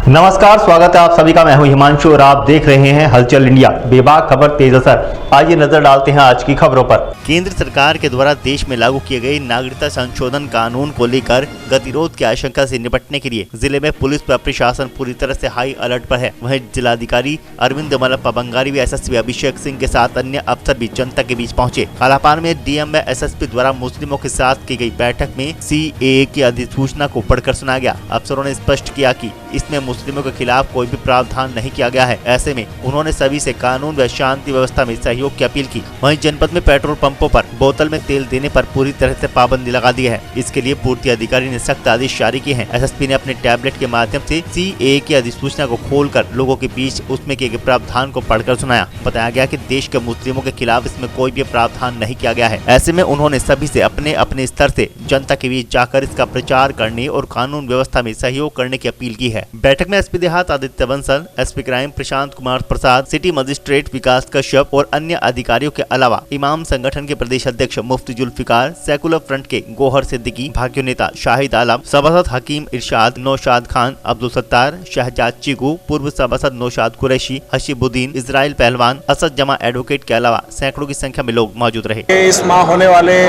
नमस्कार, स्वागत है आप सभी का। मैं हूं हिमांशु और आप देख रहे हैं हलचल इंडिया। बेबाक खबर तेज असर। आइए नजर डालते हैं आज की खबरों पर। केंद्र सरकार के द्वारा देश में लागू किए गए नागरिकता संशोधन कानून को लेकर गतिरोध की आशंका से निपटने के लिए जिले में पुलिस व प्रशासन पूरी तरह से हाई अलर्ट पर है। वहीं जिलाधिकारी अरविंद मलप्पा बंगारी व एसएसपी अभिषेक सिंह के साथ अन्य अफसर भी जनता के बीच पहुंचे। कालापान में डीएम व एसएसपी द्वारा मुस्लिमों के साथ की गई बैठक में सीएए की अधिसूचना को पढ़कर सुनाया गया। अफसरों ने स्पष्ट किया कि इसमें मुस्लिमों के खिलाफ कोई भी प्रावधान नहीं किया गया है। ऐसे में उन्होंने सभी से कानून व शांति व्यवस्था में सहयोग की अपील की। वहीं जनपद में पेट्रोल पंपों पर बोतल में तेल देने पर पूरी तरह से पाबंदी लगा दी है। इसके लिए पूर्ति अधिकारी ने सख्त आदेश जारी किए हैं। एसएसपी ने अपने टैबलेट के माध्यम से सीएए की अधिसूचना को खोलकर लोगों के बीच उसमें किए गए प्रावधान को पढ़कर सुनाया। बताया गया कि देश के मुस्लिमों के खिलाफ इसमें कोई भी प्रावधान नहीं किया गया है। ऐसे में उन्होंने सभी से अपने अपने स्तर से जनता के बीच जाकर इसका प्रचार करने और कानून व्यवस्था में सहयोग करने की अपील की है। बैठक में एसपी देहात Aditya Bansal, SP crime Prashant Kumar Prasad, city magistrate विकास कश्यप और अन्य अधिकारियों के अलावा इमाम संगठन के प्रदेश अध्यक्ष मुफ्ती जुल्फिकार, सेकुलर फ्रंट के गोहर सिद्दीकी, भाग्य नेता शाहिद आलम, सभासद हकीम इरशाद, नौशाद खान, अब्दुल सत्तार, शहजाद चिगू, पूर्व सभासद नौशाद कुरैशी, हशीबुद्दीन, इजराइल पहलवान, असद जमा एडवोकेट के अलावा सैकड़ों की संख्या में लोग मौजूद रहे। इस माह होने वाले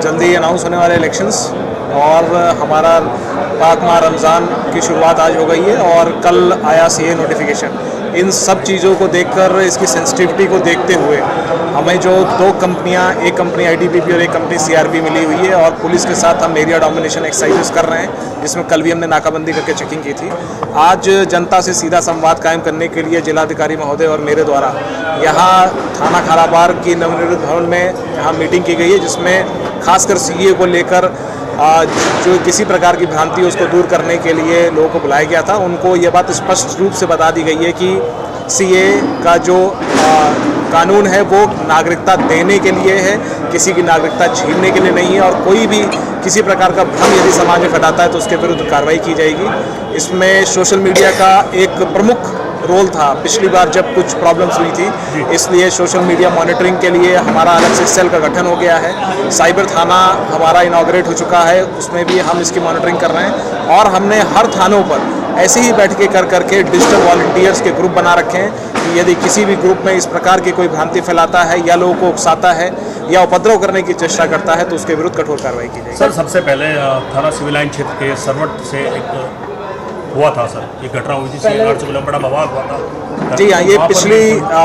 जल्दी अनाउंस होने वाले इलेक्शंस और हमारा पाक माह रमज़ान की शुरुआत आज हो गई है और कल आया सीए नोटिफिकेशन। इन सब चीज़ों को देखकर, इसकी सेंसिटिविटी को देखते हुए हमें जो दो कंपनियां, एक कंपनी आईटीबीपी और एक कंपनी सीआरपी मिली हुई है और पुलिस के साथ हम एरिया डोमिनेशन एक्सरसाइजेस कर रहे हैं, जिसमें कल भी हमने नाकाबंदी करके चेकिंग की थी। आज जनता से सीधा संवाद कायम करने के लिए जिलाधिकारी महोदय और मेरे द्वारा यहाँ थाना खालापार की नवनिर्मित भवन में यहाँ मीटिंग की गई है, जिसमें खासकर सीए को लेकर जो किसी प्रकार की भ्रांति है उसको दूर करने के लिए लोगों को बुलाया गया था। उनको ये बात स्पष्ट रूप से बता दी गई है कि सीए का जो कानून है वो नागरिकता देने के लिए है, किसी की नागरिकता छीनने के लिए नहीं है। और कोई भी किसी प्रकार का भ्रम यदि समाज में फैलाता है तो उसके विरुद्ध कार्रवाई की जाएगी। इसमें सोशल मीडिया का एक प्रमुख रोल था। पिछली बार जब कुछ प्रॉब्लम्स हुई थी, इसलिए सोशल मीडिया मॉनिटरिंग के लिए हमारा अलग से सेल का गठन हो गया है। साइबर थाना हमारा इनॉग्रेट हो चुका है, उसमें भी हम इसकी मॉनिटरिंग कर रहे हैं। और हमने हर थानों पर ऐसे ही बैठकें कर करके डिजिटल वॉलंटियर्स के ग्रुप बना रखे हैं कि यदि किसी भी ग्रुप में इस प्रकार की कोई भ्रांति फैलाता है या लोगों को उकसाता है या उपद्रव करने की चेष्टा करता है तो उसके विरुद्ध कठोर कार्रवाई की जाएगी। सर, सबसे पहले थाना सिविल लाइन क्षेत्र के सरवट से एक हुआ था सर, ये घटना हुई थी, से बड़ा बवाल हुआ था। जी हाँ, ये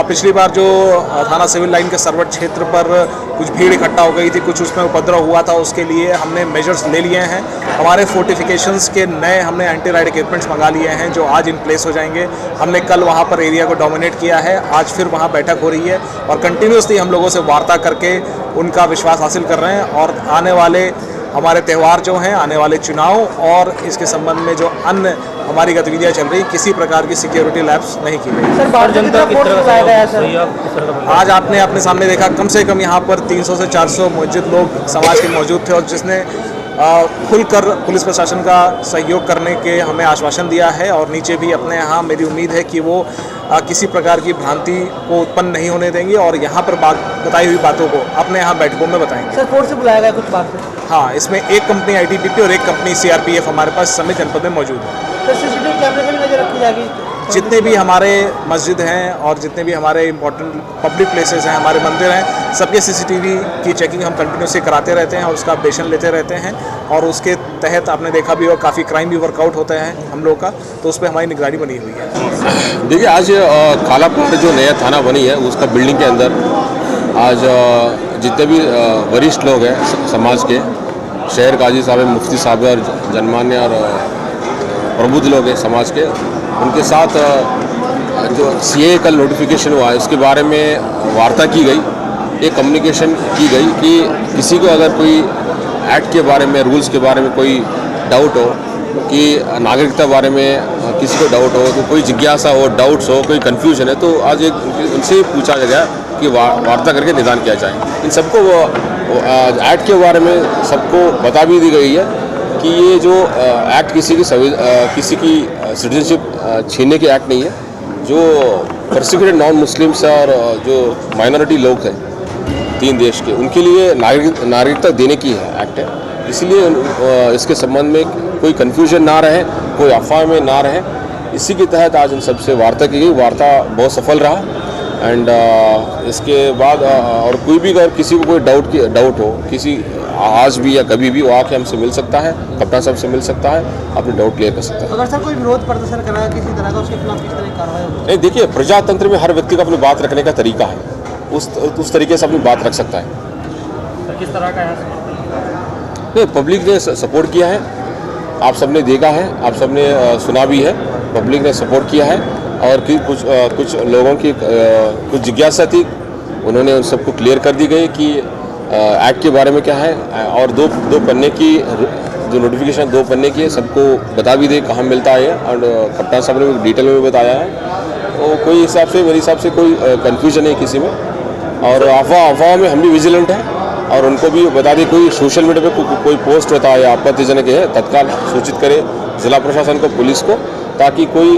पिछली बार जो थाना सिविल लाइन के सरवट क्षेत्र पर कुछ भीड़ इकट्ठा हो गई थी, कुछ उसमें उपद्रव हुआ था, उसके लिए हमने मेजर्स ले लिए हैं। हमारे फोर्टिफिकेशंस के नए हमने एंटी राइड इक्विपमेंट्स मंगा लिए हैं जो आज इन प्लेस हो जाएंगे। हमने कल वहाँ पर एरिया को डोमिनेट किया है, आज फिर वहाँ बैठक हो रही है और कंटिन्यूसली हम लोगों से वार्ता करके उनका विश्वास हासिल कर रहे हैं। और आने वाले हमारे त्यौहार जो हैं, आने वाले चुनाव और इसके संबंध में जो अन्य हमारी गतिविधियां चल रही, किसी प्रकार की सिक्योरिटी लैप्स नहीं की गई। आज आपने अपने सामने देखा, कम से कम यहाँ पर 300 से 400 मस्जिद लोग समाज के मौजूद थे और जिसने खुलकर पुलिस प्रशासन का सहयोग करने के हमें आश्वासन दिया है। और नीचे भी अपने यहाँ मेरी उम्मीद है कि वो किसी प्रकार की भ्रांति को उत्पन्न नहीं होने देंगे और यहाँ पर बताई हुई बातों को अपने यहाँ बैठकों में बताएंगे। सर, फोर्स से बुलाया गया कुछ बात? हाँ, इसमें एक कंपनी आईटीबीपी और एक कंपनी सीआरपीएफ हमारे पास समय जनपद में मौजूद है। सर, सीसीटीवी कैमरे से भी नजर रखी जाएगी? जितने भी हमारे मस्जिद हैं और जितने भी हमारे इम्पोर्टेंट पब्लिक प्लेसेस हैं, हमारे मंदिर हैं, सबके सीसीटीवी की चेकिंग हम कंटिन्यूसली कराते रहते हैं और उसका अपडेशन लेते रहते हैं। और उसके तहत आपने देखा भी और काफ़ी क्राइम भी वर्कआउट होता है हम लोग का, तो उस पर हमारी निगरानी बनी हुई है। देखिए, आज खालापार जो नया थाना बनी है उसका बिल्डिंग के अंदर आज जितने भी वरिष्ठ लोग हैं समाज के, शहर काजी साहब, मुफ्ती साहब और जनमान्य और प्रबुद्ध लोग हैं समाज के, उनके साथ जो सीए कल नोटिफिकेशन हुआ है उसके बारे में वार्ता की गई। एक कम्युनिकेशन की गई कि किसी को अगर कोई एक्ट के बारे में, रूल्स के बारे में कोई डाउट हो, कि नागरिकता बारे में किसी को डाउट हो, तो कोई जिज्ञासा हो, डाउट्स हो, कोई कन्फ्यूजन है, तो आज एक उनसे पूछा गया कि वार्ता करके निदान किया जाए। इन सबको एक्ट के बारे में सबको बता भी दी गई है कि ये जो एक्ट किसी की सिटीजनशिप छीनने के एक्ट नहीं है। जो परसिक्यूटेड नॉन मुस्लिम्स और जो माइनॉरिटी लोग हैं 3 देश के, उनके लिए नागरिकता देने की है एक्ट है। इसलिए इसके संबंध में कोई कन्फ्यूजन ना रहे, कोई अफवाह में ना रहे इसी के तहत आज इन सबसे वार्ता की गई। वार्ता बहुत सफल रहा एंड इसके बाद और कोई भी अगर किसी को कोई डाउट हो किसी आज भी या कभी भी वो आके हमसे मिल सकता है, कप्तान साहब से मिल सकता है, अपने डाउट क्लियर कर सकता है। अगर सर कोई विरोध प्रदर्शन करा किसी तरह का, उसके खिलाफ किस तरह की कार्रवाई होगी? नहीं, देखिए प्रजातंत्र में हर व्यक्ति को अपनी बात रखने का तरीका है, उस तरीके से अपनी बात रख सकता है। किस तरह का नहीं, पब्लिक ने सपोर्ट किया है, आप सबने देखा है, आप सबने सुना भी है, पब्लिक ने सपोर्ट किया है और कुछ लोगों की कुछ जिज्ञासा थी, उन्होंने उन सबको क्लियर कर दी गई कि एक्ट के बारे में क्या है और दो पन्ने की जो नोटिफिकेशन 2 पन्ने की है सबको बता भी दे कहाँ मिलता है और कप्तान साहब ने डिटेल में बताया है। तो कोई हिसाब से मेरे हिसाब से कोई कन्फ्यूजन नहीं किसी में और अफवाह में हम भी विजिलेंट हैं और उनको भी बता दें कोई सोशल मीडिया पे कोई पोस्ट होता है आपत्तिजनक है तत्काल सूचित करें जिला प्रशासन को, पुलिस को, ताकि कोई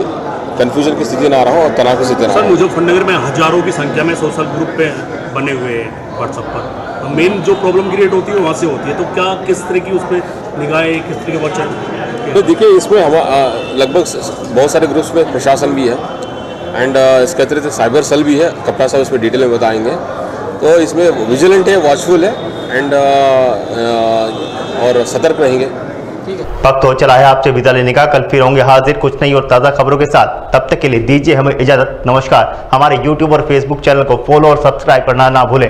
कन्फ्यूजन की स्थिति ना रहो और तनाव की स्थिति ना सर रहो। मुजफ्फरनगर में हजारों की संख्या में सोशल ग्रुप पे बने हुए हैं व्हाट्सएप पर, मेन जो प्रॉब्लम क्रिएट होती है वहाँ से होती है, तो क्या किस तरह की उस पर निगाहें किस तरह के व्हाट्सएप? तो देखिए इसमें हम लगभग बहुत सारे ग्रुप्स में प्रशासन भी है एंड इसके अतिरिक्त साइबर सेल भी है, कप्तान साहब इसमें डिटेल में बताएंगे। तो इसमें विजिलेंट है, वॉचफुल है एंड और सतर्क रहेंगे। वक्त हो चला है आपसे विदा लेने का। कल फिर होंगे हाजिर कुछ नई और ताज़ा खबरों के साथ। तब तक के लिए दीजिए हमें इजाजत। नमस्कार। हमारे YouTube और Facebook चैनल को फॉलो और सब्सक्राइब करना ना भूलें।